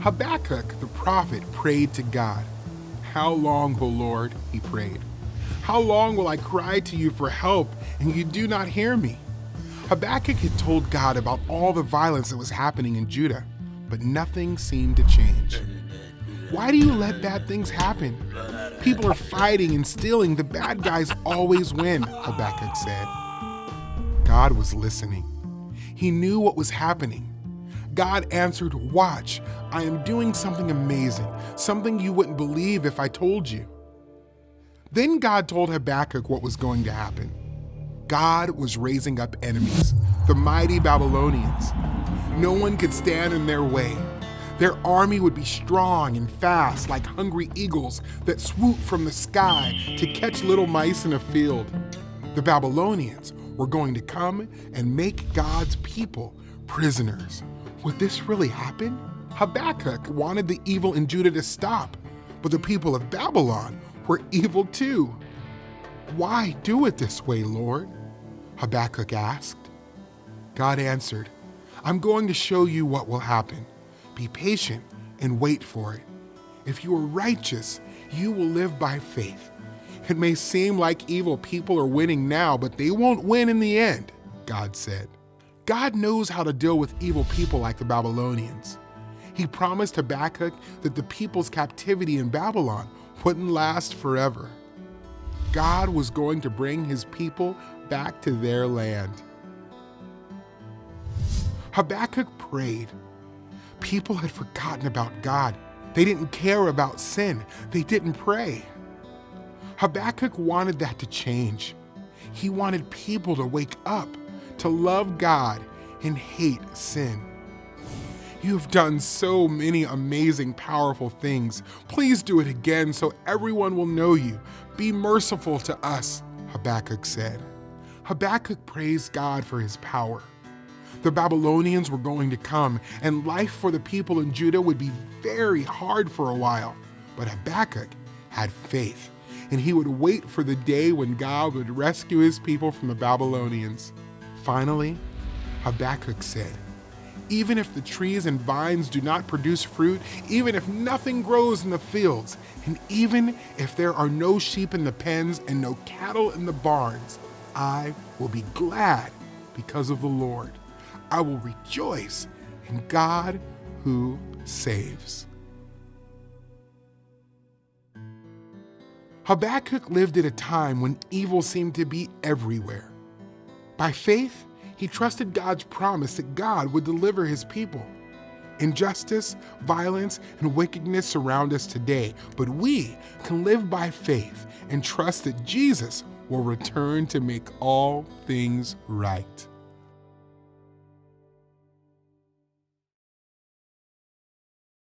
Habakkuk the prophet prayed to God. "How long, O Lord?" he prayed. "How long will I cry to you for help and you do not hear me?" Habakkuk had told God about all the violence that was happening in Judah, but nothing seemed to change. "Why do you let bad things happen? People are fighting and stealing. The bad guys always win," Habakkuk said. God was listening. He knew what was happening. God answered, "Watch, I am doing something amazing, something you wouldn't believe if I told you." Then God told Habakkuk what was going to happen. God was raising up enemies, the mighty Babylonians. No one could stand in their way. Their army would be strong and fast, like hungry eagles that swoop from the sky to catch little mice in a field. The Babylonians were going to come and make God's people prisoners. Would this really happen? Habakkuk wanted the evil in Judah to stop, but the people of Babylon were evil too. "Why do it this way, Lord?" Habakkuk asked. God answered, "I'm going to show you what will happen. Be patient and wait for it. If you are righteous, you will live by faith. It may seem like evil people are winning now, but they won't win in the end," God said. God knows how to deal with evil people like the Babylonians. He promised Habakkuk that the people's captivity in Babylon wouldn't last forever. God was going to bring his people back to their land. Habakkuk prayed. People had forgotten about God. They didn't care about sin. They didn't pray. Habakkuk wanted that to change. He wanted people to wake up, to love God and hate sin. "You've done so many amazing, powerful things. Please do it again so everyone will know you. Be merciful to us," Habakkuk said. Habakkuk praised God for his power. The Babylonians were going to come, and life for the people in Judah would be very hard for a while. But Habakkuk had faith, and he would wait for the day when God would rescue his people from the Babylonians. Finally, Habakkuk said, "Even if the trees and vines do not produce fruit, even if nothing grows in the fields, and even if there are no sheep in the pens and no cattle in the barns, I will be glad because of the Lord. I will rejoice in God who saves." Habakkuk lived at a time when evil seemed to be everywhere. By faith, he trusted God's promise that God would deliver his people. Injustice, violence, and wickedness surround us today, but we can live by faith and trust that Jesus will return to make all things right.